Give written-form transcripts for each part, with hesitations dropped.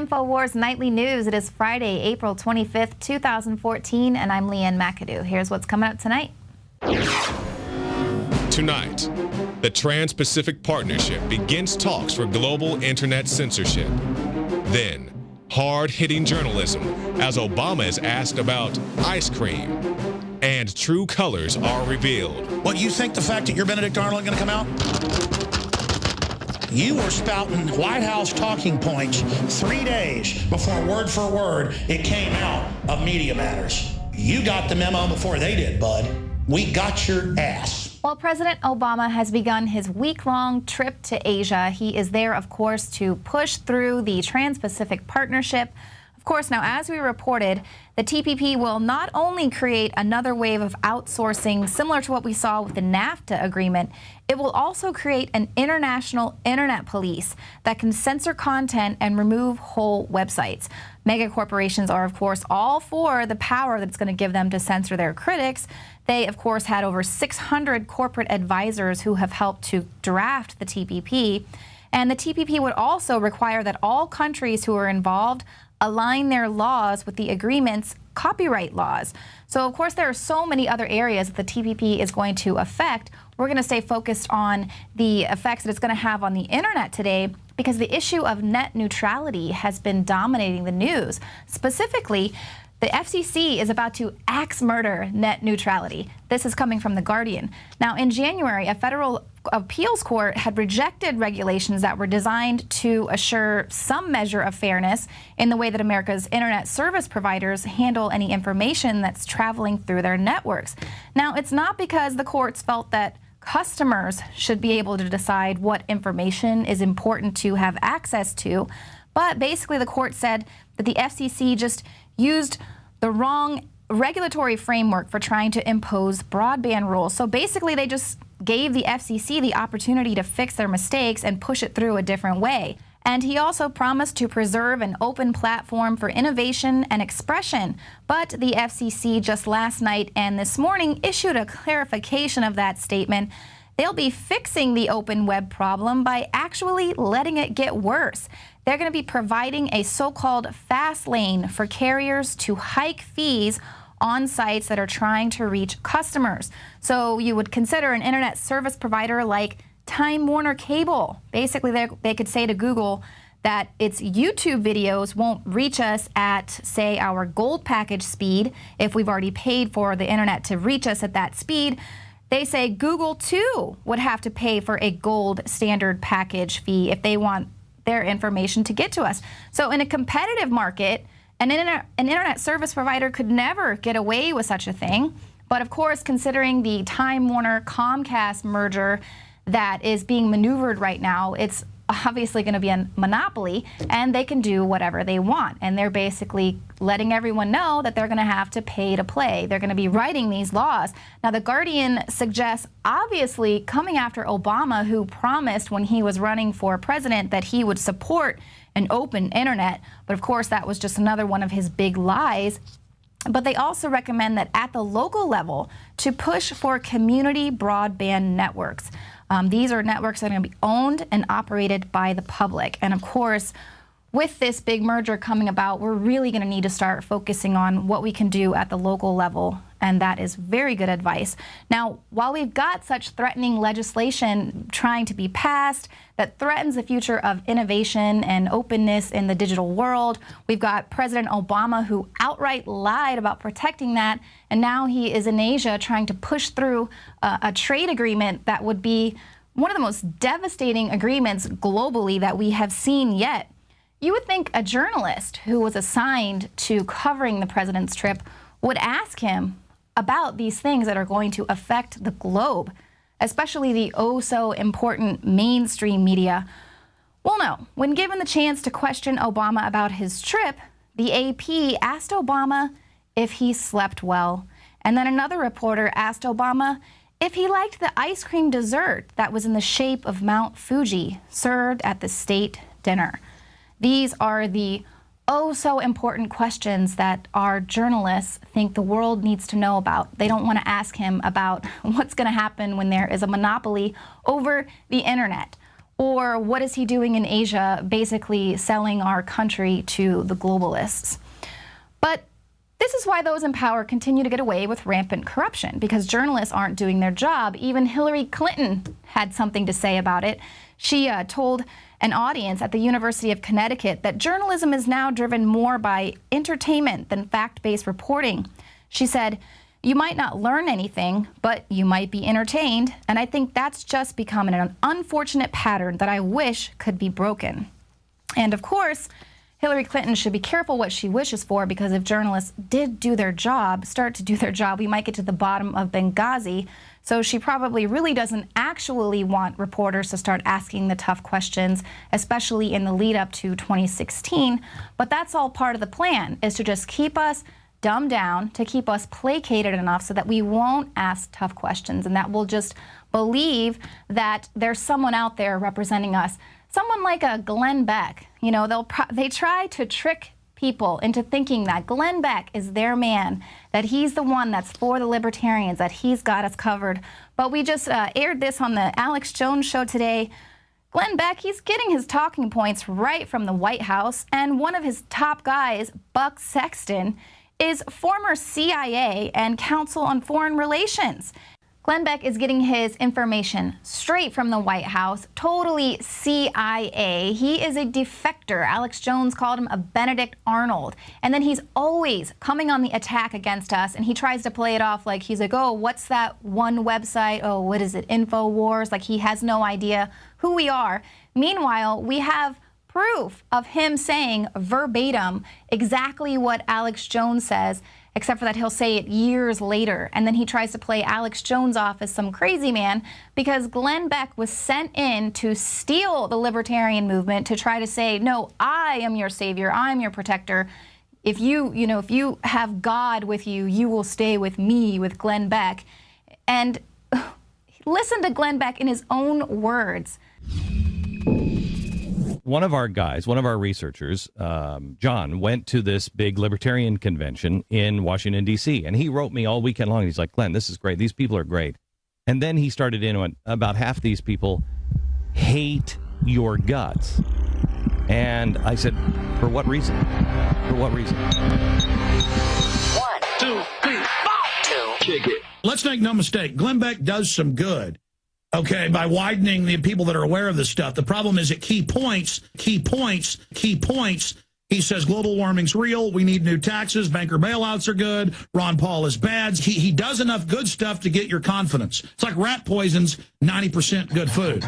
Infowars Nightly News. It is Friday, April 25th, 2014, and I'm Ann McAdoo. Here's what's coming up tonight. Tonight, the Trans-Pacific Partnership begins talks for global internet censorship. Then, hard-hitting journalism as Obama is asked about ice cream. And true colors are revealed. What, you think the fact that you're Benedict Arnold going to come out? You were spouting White House talking points 3 days before, word for word, it came out of Media Matters. You got the memo before they did, bud. We got your ass. Well, President Obama has begun his week-long trip to Asia. He is there, of course, to push through the Trans-Pacific Partnership. Of course, now, as we reported, the TPP will not only create another wave of outsourcing similar to what we saw with the NAFTA agreement, it will also create an international internet police that can censor content and remove whole websites. Mega corporations are, of course, all for the power that it's going to give them to censor their critics. They, of course, had over 600 corporate advisors who have helped to draft the TPP. And the TPP would also require that all countries who are involved align their laws with the agreement's copyright laws. So, of course, there are so many other areas that the TPP is going to affect. We're going to stay focused on the effects that it's going to have on the internet today, because the issue of net neutrality has been dominating the news. Specifically, the FCC is about to axe murder net neutrality. This is coming from The Guardian. Now, in January, a federal appeals court had rejected regulations that were designed to assure some measure of fairness in the way that America's internet service providers handle any information that's traveling through their networks. Now, it's not because the courts felt that customers should be able to decide what information is important to have access to, but basically the court said that the FCC just used the wrong regulatory framework for trying to impose broadband rules. So basically they just gave the FCC the opportunity to fix their mistakes and push it through a different way. And he also promised to preserve an open platform for innovation and expression. But the FCC just last night and this morning issued a clarification of that statement. They'll be fixing the open web problem by actually letting it get worse. They're going to be providing a so-called fast lane for carriers to hike fees on sites that are trying to reach customers. So you would consider an internet service provider like Time Warner Cable. Basically, they could say to Google that its YouTube videos won't reach us at, say, our gold package speed if we've already paid for the internet to reach us at that speed. They say Google, too, would have to pay for a gold standard package fee if they want their information to get to us. So in a competitive market, an internet service provider could never get away with such a thing. But of course, considering the Time Warner Comcast merger that is being maneuvered right now, it's obviously going to be a monopoly, and they can do whatever they want. And they're basically letting everyone know that they're going to have to pay to play. They're going to be writing these laws. Now, The Guardian suggests, obviously, coming after Obama, who promised when he was running for president that he would support an open internet. But of course, that was just another one of his big lies. But they also recommend that at the local level to push for community broadband networks. These are networks that are going to be owned and operated by the public. And of course, with this big merger coming about, we're really going to need to start focusing on what we can do at the local level. And that is very good advice. Now, while we've got such threatening legislation trying to be passed that threatens the future of innovation and openness in the digital world, we've got President Obama, who outright lied about protecting that. And now he is in Asia trying to push through a trade agreement that would be one of the most devastating agreements globally that we have seen yet. You would think a journalist who was assigned to covering the president's trip would ask him about these things that are going to affect the globe, especially the oh-so-important mainstream media. Well, no. When given the chance to question Obama about his trip, the AP asked Obama if he slept well. And then another reporter asked Obama if he liked the ice cream dessert that was in the shape of Mount Fuji served at the state dinner. These are the oh-so-important questions that our journalists think the world needs to know about. They don't want to ask him about what's going to happen when there is a monopoly over the internet. Or what is he doing in Asia, basically selling our country to the globalists? But this is why those in power continue to get away with rampant corruption, because journalists aren't doing their job. Even Hillary Clinton had something to say about it. She told an audience at the University of Connecticut that journalism is now driven more by entertainment than fact-based reporting. She said, "You might not learn anything, but you might be entertained." And I think that's just becoming an unfortunate pattern that I wish could be broken. And of course, Hillary Clinton should be careful what she wishes for, because if journalists did do their job, start to do their job, we might get to the bottom of Benghazi. So she probably really doesn't actually want reporters to start asking the tough questions, especially in the lead up to 2016. But that's all part of the plan, is to just keep us dumbed down, to keep us placated enough so that we won't ask tough questions and that we'll just believe that there's someone out there representing us. Someone like a Glenn Beck, you know, they try to trick people into thinking that Glenn Beck is their man, that he's the one that's for the libertarians, that he's got us covered. But we just aired this on the Alex Jones show today. Glenn Beck, he's getting his talking points right from the White House, and one of his top guys, Buck Sexton, is former CIA and Counsel on Foreign Relations. Glenn Beck is getting his information straight from the White House, totally CIA. He is a defector. Alex Jones called him a Benedict Arnold. And then he's always coming on the attack against us, and he tries to play it off like he's like, oh, what's that one website? Oh, what is it, Infowars? Like he has no idea who we are. Meanwhile, we have proof of him saying verbatim exactly what Alex Jones says, except for that he'll say it years later. And then he tries to play Alex Jones off as some crazy man, because Glenn Beck was sent in to steal the libertarian movement, to try to say, no, I am your savior, I'm your protector. If if you have God with you, you will stay with me, with Glenn Beck. And listen to Glenn Beck in his own words. One of our guys, one of our researchers, John, went to this big libertarian convention in Washington, D.C., and he wrote me all weekend long. He's like, Glenn, this is great. These people are great. And then he started in on about half these people hate your guts. And I said, for what reason? For what reason? 1, 2, 3, 4, 2. Kick it. Let's make no mistake. Glenn Beck does some good. Okay, by widening the people that are aware of this stuff. The problem is at key points, he says global warming's real, we need new taxes, banker bailouts are good, Ron Paul is bad. He does enough good stuff to get your confidence. It's like rat poison's 90% good food.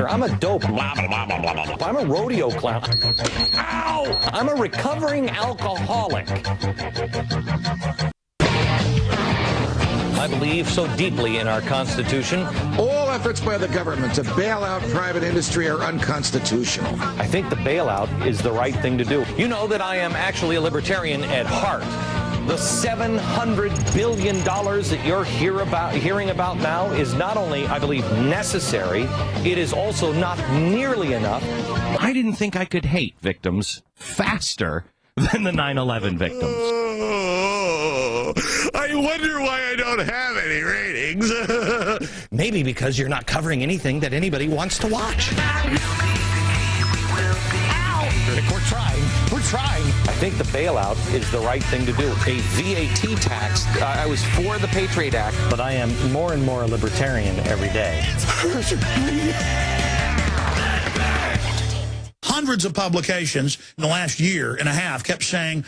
I'm a dope. Blah, blah, blah, blah, blah, blah. I'm a rodeo clown. Ow! I'm a recovering alcoholic. I believe so deeply in our Constitution. All efforts by the government to bail out private industry are unconstitutional. I think the bailout is the right thing to do. You know that I am actually a libertarian at heart. The $700 billion that you're hearing about now is not only, I believe, necessary, it is also not nearly enough. I didn't think I could hate victims faster than the 9/11 victims. I wonder why I don't have any ratings. Maybe because you're not covering anything that anybody wants to watch. We're trying. I think the bailout is the right thing to do. A VAT tax. I was for the Patriot Act, but I am more and more a libertarian every day. Hundreds of publications in the last year and a half kept saying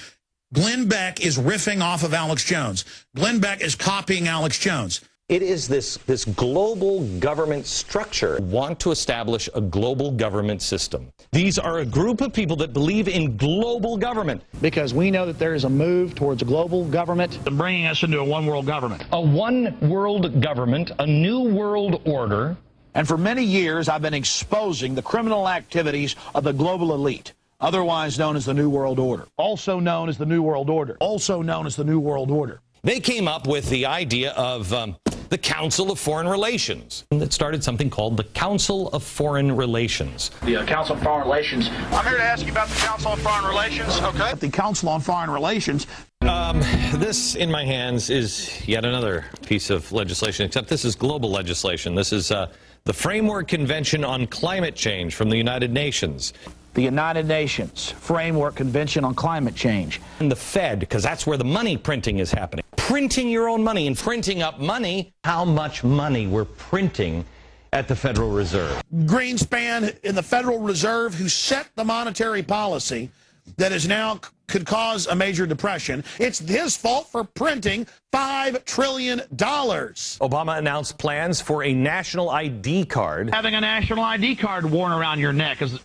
Glenn Beck is riffing off of Alex Jones. Glenn Beck is copying Alex Jones. It is this global government structure. Want to establish a global government system. These are a group of people that believe in global government. Because we know that there is a move towards a global government. Bringing us into a one-world government. A one-world government, a new world order. And for many years, I've been exposing the criminal activities of the global elite, otherwise known as the New World Order. Also known as the New World Order. Also known as the New World Order. They came up with the idea of the Council of Foreign Relations. That started something called the Council of Foreign Relations. The Council of Foreign Relations. I'm here to ask you about the Council of Foreign Relations, okay? The Council on Foreign Relations. This in my hands is yet another piece of legislation, except this is global legislation. This is The Framework Convention on Climate Change from the United Nations. The United Nations Framework Convention on Climate Change. And the Fed, because that's where the money printing is happening. Printing your own money and printing up money. How much money we're printing at the Federal Reserve. Greenspan in the Federal Reserve, who set the monetary policy that is now could cause a major depression. It's his fault for printing $5 trillion. Obama announced plans for a national ID card. Having a national ID card worn around your neck, as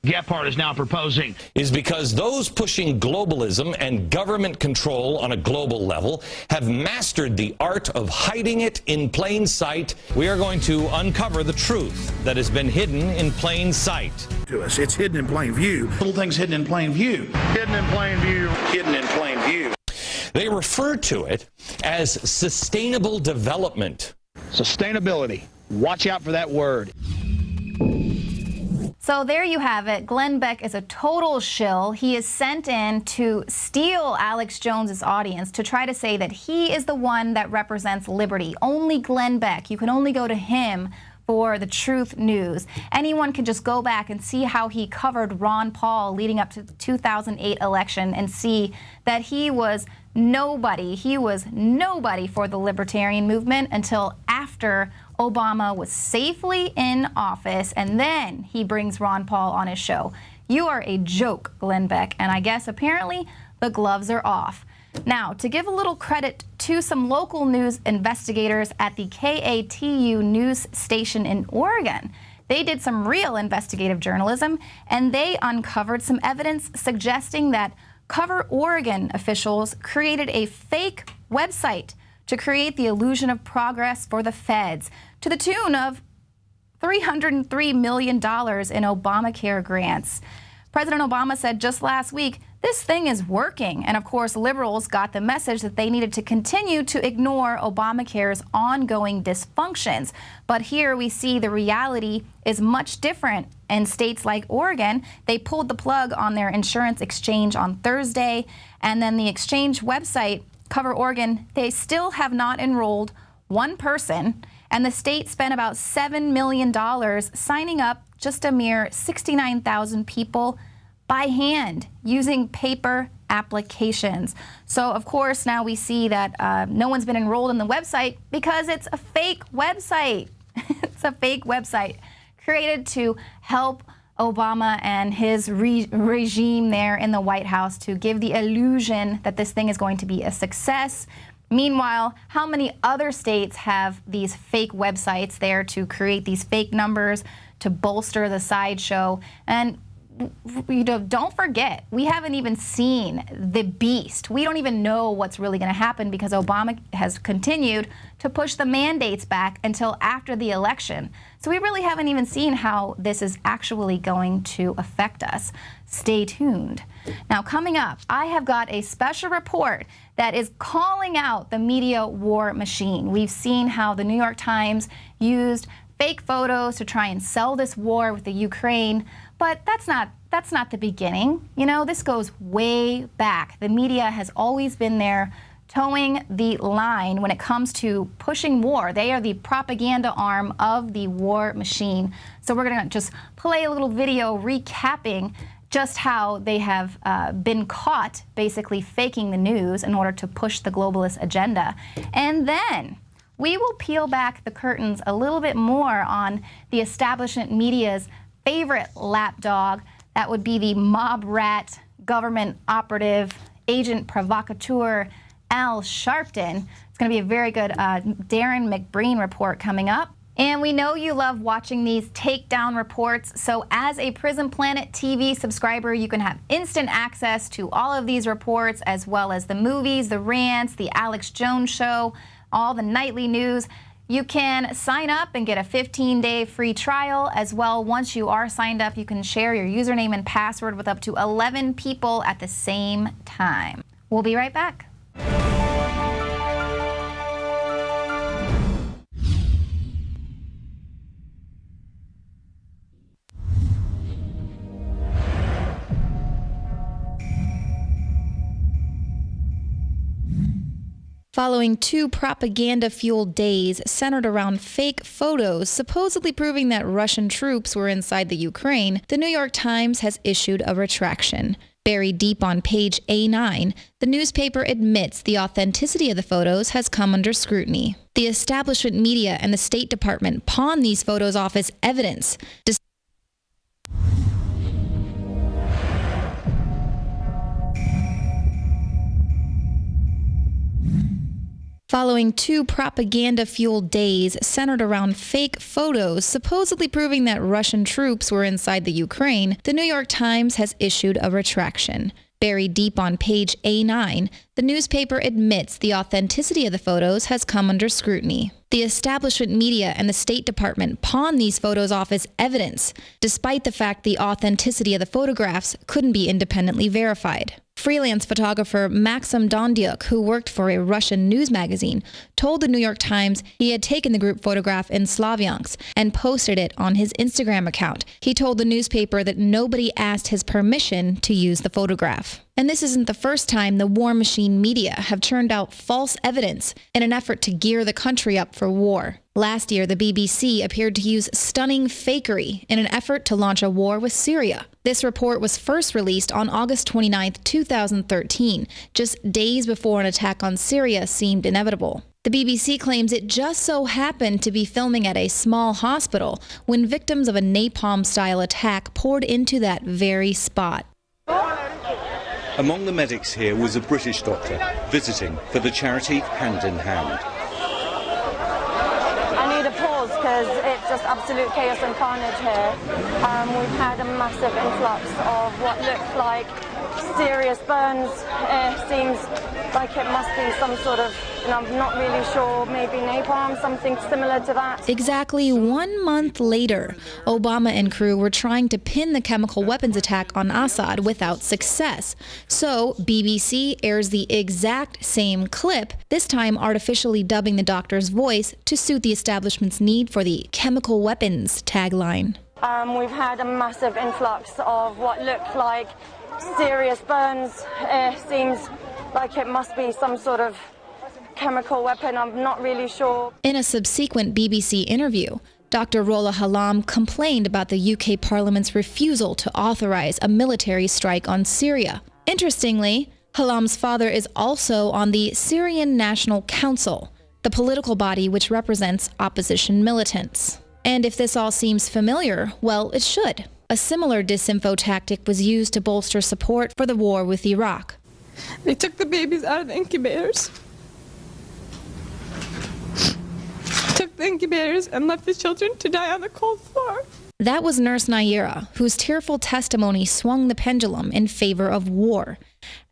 Gephardt is now proposing, is because those pushing globalism and government control on a global level have mastered the art of hiding it in plain sight. We are going to uncover the truth that has been hidden in plain sight. To us, it's hidden in plain view. Little things hidden in plain view. Hidden in plain view. Hidden in plain view. They refer to it as sustainable development. sustainability. Watch out for that word. So there you have it. Glenn Beck is a total shill. He is sent in to steal Alex Jones's audience, to try to say that he is the one that represents liberty. Only Glenn Beck. You can only go to him for the truth news. Anyone can just go back and see how he covered Ron Paul leading up to the 2008 election and see that he was nobody. He was nobody for the libertarian movement until after Obama was safely in office, and then he brings Ron Paul on his show. You are a joke, Glenn Beck, and I guess apparently the gloves are off. Now, to give a little credit to some local news investigators at the KATU news station in Oregon, they did some real investigative journalism, and they uncovered some evidence suggesting that Cover Oregon officials created a fake website to create the illusion of progress for the feds to the tune of $303 million in Obamacare grants. President Obama said just last week, this thing is working. And of course, liberals got the message that they needed to continue to ignore Obamacare's ongoing dysfunctions. But here we see the reality is much different. In states like Oregon, they pulled the plug on their insurance exchange on Thursday. And then the exchange website, Cover Oregon, they still have not enrolled one person. And the state spent about $7 million signing up just a mere 69,000 people by hand using paper applications. So, of course, now we see that no one's been enrolled in the website because it's a fake website. It's a fake website created to help Obama and his regime there in the White House to give the illusion that this thing is going to be a success. Meanwhile, how many other states have these fake websites there to create these fake numbers to bolster the sideshow? And don't forget, we haven't even seen the beast. We don't even know what's really going to happen because Obama has continued to push the mandates back until after the election. So we really haven't even seen how this is actually going to affect us. Stay tuned. Now, coming up, I have got a special report that is calling out the media war machine. We've seen how the New York Times used fake photos to try and sell this war with the Ukraine. But that's not the beginning. You know, this goes way back. The media has always been there towing the line when it comes to pushing war. They are the propaganda arm of the war machine. So we're going to just play a little video recapping just how they have been caught basically faking the news in order to push the globalist agenda. And then we will peel back the curtains a little bit more on the establishment media's favorite lapdog. That would be the mob rat, government operative, agent provocateur, Al Sharpton. It's going to be a very good Darren McBreen report coming up. And we know you love watching these takedown reports. So as a Prison Planet TV subscriber, you can have instant access to all of these reports, as well as the movies, the rants, the Alex Jones show, all the nightly news. You can sign up and get a 15-day free trial as well. Once you are signed up, you can share your username and password with up to 11 people at the same time. We'll be right back. Following 2 propaganda-fueled days centered around fake photos supposedly proving that Russian troops were inside the Ukraine, the New York Times has issued a retraction. Buried deep on page A9, the newspaper admits the authenticity of the photos has come under scrutiny. The establishment media and the State Department pawn these photos off as evidence. Following 2 propaganda-fueled days centered around fake photos supposedly proving that Russian troops were inside the Ukraine, the New York Times has issued a retraction. Buried deep on page A9, the newspaper admits the authenticity of the photos has come under scrutiny. The establishment media and the State Department pawn these photos off as evidence, despite the fact the authenticity of the photographs couldn't be independently verified. Freelance photographer Maxim Dondiuk, who worked for a Russian news magazine, told the New York Times he had taken the group photograph in Slavyansk and posted it on his Instagram account. He told the newspaper that nobody asked his permission to use the photograph. And this isn't the first time the war machine media have churned out false evidence in an effort to gear the country up for war. Last year, the BBC appeared to use stunning fakery in an effort to launch a war with Syria. This report was first released on August 29, 2013, just days before an attack on Syria seemed inevitable. The BBC claims it just so happened to be filming at a small hospital when victims of a napalm-style attack poured into that very spot. Among the medics here was a British doctor visiting for the charity Hand in Hand. I need a pause because it's just absolute chaos and carnage here. We've had a massive influx of what looks like serious burns. It seems like it must be some sort of, I'm not really sure, maybe napalm, something similar to that. Exactly 1 month later, Obama and crew were trying to pin the chemical weapons attack on Assad without success. So BBC airs the exact same clip, this time artificially dubbing the doctor's voice to suit the establishment's need for the chemical weapons tagline. We've had a massive influx of what looked like serious burns. It seems like it must be some sort of chemical weapon. I'm not really sure. In a subsequent BBC interview, Dr. Rola Halam complained about the UK Parliament's refusal to authorize a military strike on Syria. Interestingly, Halam's father is also on the Syrian National Council, the political body which represents opposition militants. And if this all seems familiar, well, it should. A similar disinfo tactic was used to bolster support for the war with Iraq. They took the babies out of the incubators. Took the incubators and left the children to die on the cold floor. That was Nurse Naira, whose tearful testimony swung the pendulum in favor of war.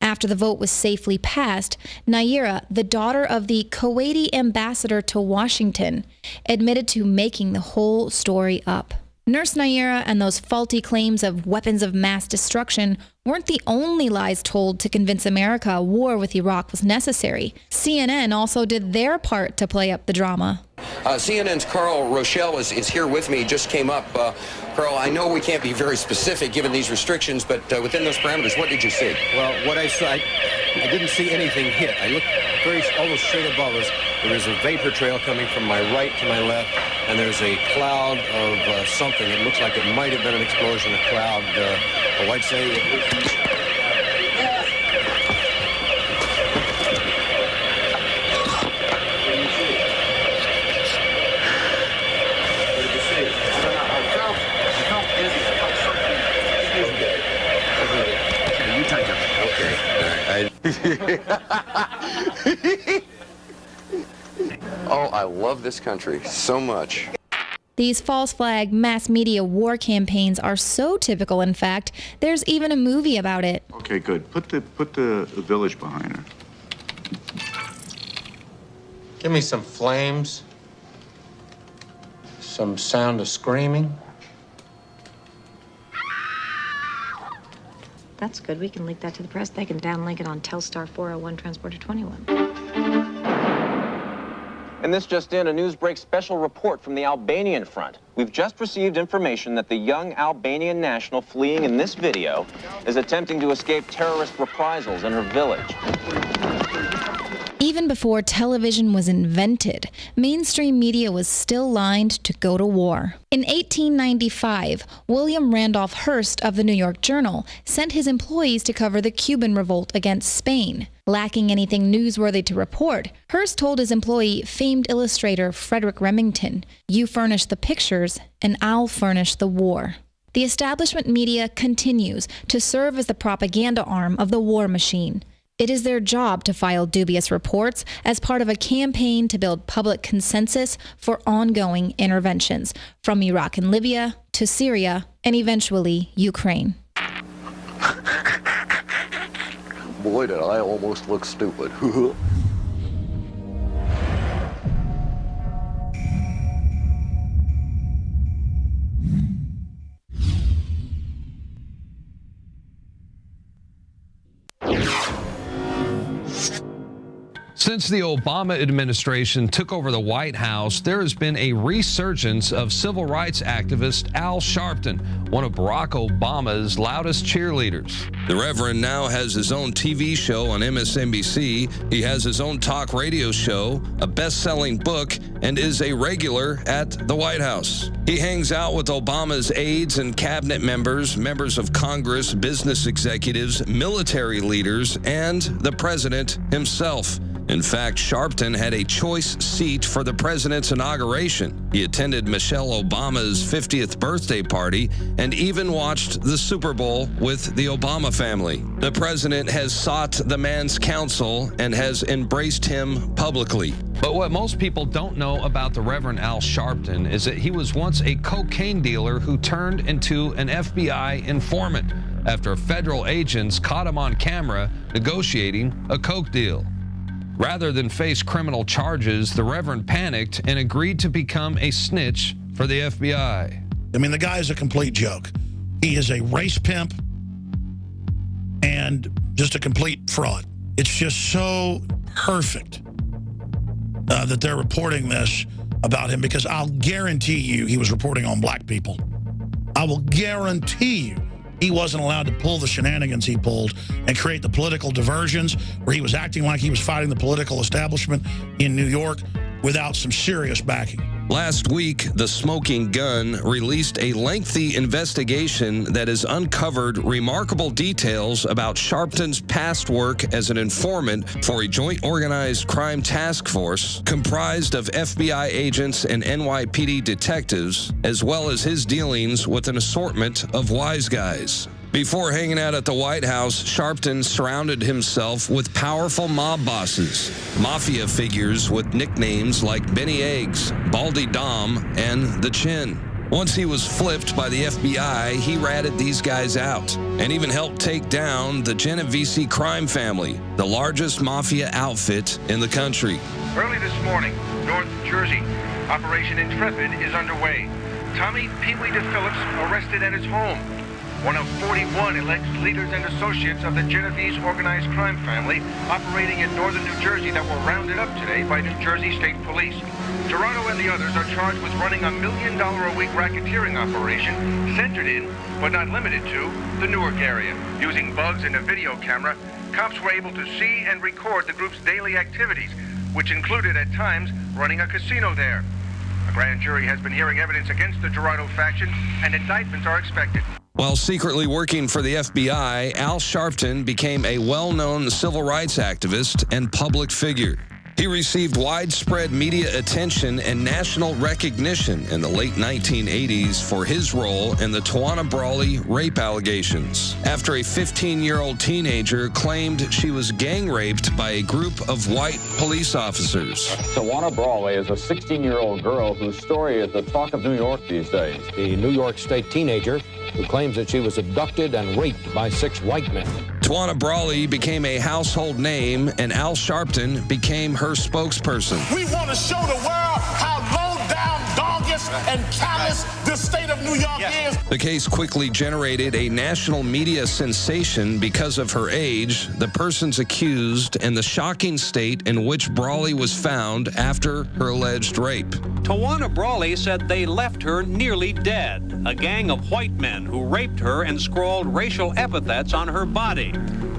After the vote was safely passed, Naira, the daughter of the Kuwaiti ambassador to Washington, admitted to making the whole story up. Nurse Naira and those faulty claims of weapons of mass destruction weren't the only lies told to convince America a war with Iraq was necessary. CNN also did their part to play up the drama. CNN's Carl Rochelle is here with me, just came up. Carl, I know we can't be very specific given these restrictions, but within those parameters, what did you see? Well, what I saw, I didn't see anything hit. I looked almost straight above us. There was a vapor trail coming from my right to my left, and there's a cloud of something. It looks like it might have been an explosion, a cloud. I'd say it was... Oh, I love this country so much. These false flag mass media war campaigns are so typical, in fact, there's even a movie about it. Okay, good. Put the village behind her. Give me some flames, some sound of screaming. That's good. We can link that to the press. They can downlink it on Telstar 401 Transporter 21. And this just in, a Newsbreak special report from the Albanian front. We've just received information that the young Albanian national fleeing in this video is attempting to escape terrorist reprisals in her village. Even before television was invented, mainstream media was still lined to go to war. In 1895, William Randolph Hearst of the New York Journal sent his employees to cover the Cuban revolt against Spain. Lacking anything newsworthy to report, Hearst told his employee, famed illustrator Frederick Remington, "You furnish the pictures, and I'll furnish the war." The establishment media continues to serve as the propaganda arm of the war machine. It is their job to file dubious reports as part of a campaign to build public consensus for ongoing interventions, from Iraq and Libya to Syria and eventually Ukraine. Boy, did I almost look stupid. Since the Obama administration took over the White House, there has been a resurgence of civil rights activist Al Sharpton, one of Barack Obama's loudest cheerleaders. The Reverend now has his own TV show on MSNBC. He has his own talk radio show, a best-selling book, and is a regular at the White House. He hangs out with Obama's aides and cabinet members, members of Congress, business executives, military leaders, and the president himself. In fact, Sharpton had a choice seat for the president's inauguration. He attended Michelle Obama's 50th birthday party and even watched the Super Bowl with the Obama family. The president has sought the man's counsel and has embraced him publicly. But what most people don't know about the Reverend Al Sharpton is that he was once a cocaine dealer who turned into an FBI informant after federal agents caught him on camera negotiating a coke deal. Rather than face criminal charges, the Reverend panicked and agreed to become a snitch for the FBI. I mean, the guy is a complete joke. He is a race pimp and just a complete fraud. It's just so perfect that they're reporting this about him, because I'll guarantee you he was reporting on black people. I will guarantee you he wasn't allowed to pull the shenanigans he pulled and create the political diversions where he was acting like he was fighting the political establishment in New York without some serious backing. Last week, the Smoking Gun released a lengthy investigation that has uncovered remarkable details about Sharpton's past work as an informant for a joint organized crime task force comprised of FBI agents and NYPD detectives, as well as his dealings with an assortment of wise guys. Before hanging out at the White House, Sharpton surrounded himself with powerful mob bosses, mafia figures with nicknames like Benny Eggs, Baldy Dom, and The Chin. Once he was flipped by the FBI, he ratted these guys out and even helped take down the Genovese crime family, the largest mafia outfit in the country. Early this morning, North Jersey, Operation Intrepid is underway. Tommy Pee Wee DePhillips arrested at his home. One of 41 alleged leaders and associates of the Genovese organized crime family operating in northern New Jersey that were rounded up today by New Jersey State Police. Gerardo and the others are charged with running a $1 million a week racketeering operation centered in, but not limited to, the Newark area. Using bugs and a video camera, cops were able to see and record the group's daily activities, which included at times running a casino there. A grand jury has been hearing evidence against the Gerardo faction, and indictments are expected. While secretly working for the FBI, Al Sharpton became a well-known civil rights activist and public figure. He received widespread media attention and national recognition in the late 1980s for his role in the Tawana Brawley rape allegations, after a 15-year-old teenager claimed she was gang raped by a group of white police officers. Tawana Brawley is a 16-year-old girl whose story is the talk of New York these days. The New York State teenager who claims that she was abducted and raped by 6 white men. Tawana Brawley became a household name, and Al Sharpton became her spokesperson. We want to show the world how low down, doggish, and callous the state of New York is. The case quickly generated a national media sensation because of her age, the persons accused, and the shocking state in which Brawley was found after her alleged rape. Tawana Brawley said they left her nearly dead. A gang of white men who raped her and scrawled racial epithets on her body.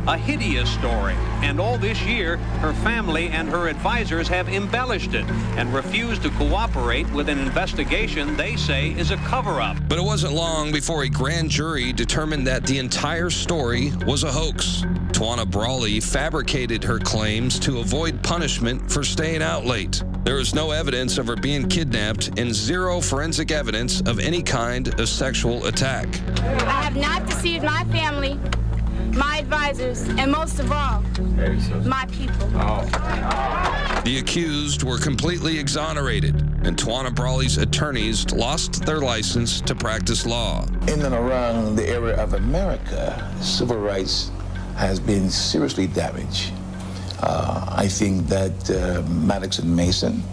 A hideous story, and all this year, her family and her advisors have embellished it and refused to cooperate with an investigation they say is a cover-up. But it wasn't long before a grand jury determined that the entire story was a hoax. Tawana Brawley fabricated her claims to avoid punishment for staying out late. There is no evidence of her being kidnapped and zero forensic evidence of any kind of sexual attack. I have not deceived my family, my advisors, and most of all, my people. The accused were completely exonerated, and Tawana Brawley's attorneys lost their license to practice law. In and around the area of America, civil rights has been seriously damaged. I think that Maddox and Mason,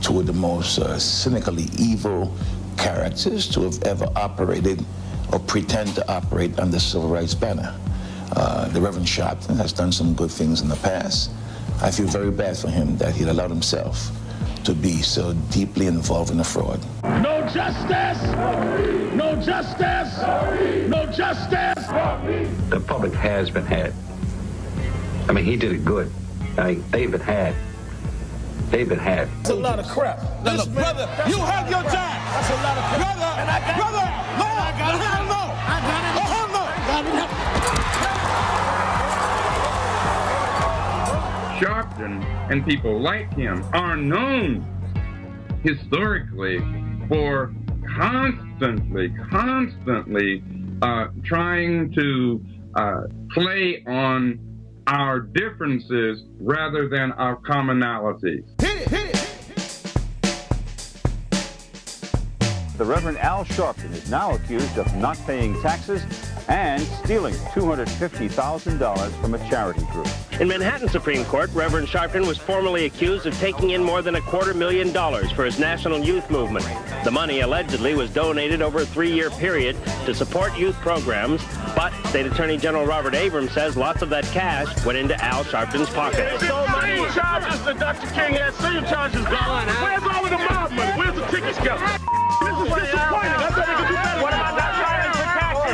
two of the most cynically evil characters to have ever operated or pretend to operate under the civil rights banner. The Reverend Sharpton has done some good things in the past. I feel very bad for him that he allowed himself to be so deeply involved in the fraud. No justice! No justice! No justice! The public has been had. I mean, he did it good. I mean, they've been had. They've been had. That's a lot of crap. Listen, brother, you have your time. That's a lot of crap. Brother, hell no. I got it. Oh, hell no. Sharpton and people like him are known historically for constantly trying to play on our differences rather than our commonalities. The Reverend Al Sharpton is now accused of not paying taxes and stealing $250,000 from a charity group. In Manhattan Supreme Court, Reverend Sharpton was formally accused of taking in more than $250,000 for his national youth movement. The money allegedly was donated over a 3-year period to support youth programs, but State Attorney General Robert Abrams says lots of that cash went into Al Sharpton's pocket. Same charges that Dr. King had, same charges gone. Where's all of the mob money? Where's the tickets go? This is disappointing. I thought they could do better. What about not filing for taxes?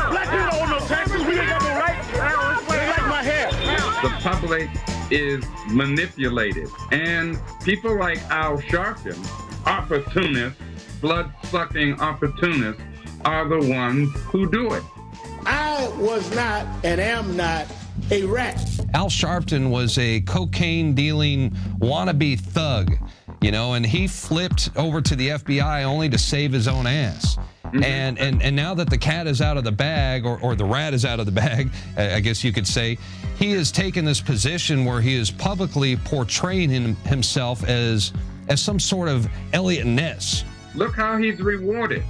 Black people don't owe no taxes. We ain't got no rights. They like my hair. The public is manipulated, and people like Al Sharpton, opportunists, blood-sucking opportunists, are the ones who do it. I was not and am not a rat. Al Sharpton was a cocaine-dealing wannabe thug, you know, and he flipped over to the FBI only to save his own ass. And now that the cat is out of the bag, or the rat is out of the bag, I guess you could say, he has taken this position where he is publicly portraying himself as some sort of Elliot Ness. Look how he's rewarded.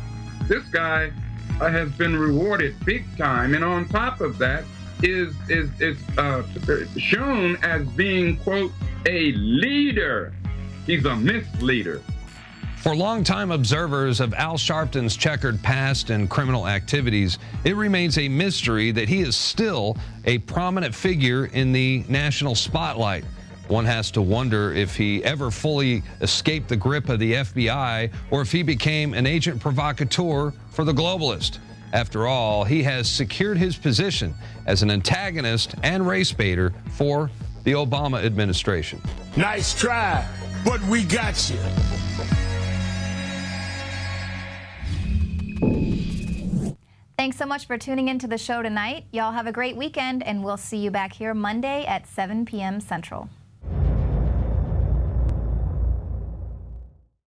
This guy has been rewarded big time, and on top of that is shown as being, quote, a leader. He's a misleader. For longtime observers of Al Sharpton's checkered past and criminal activities, it remains a mystery that he is still a prominent figure in the national spotlight. One has to wonder if he ever fully escaped the grip of the FBI or if he became an agent provocateur for the globalist. After all, he has secured his position as an antagonist and race baiter for the Obama administration. Nice try, but we got you. Thanks so much for tuning into the show tonight. Y'all have a great weekend, and we'll see you back here Monday at 7 p.m. Central.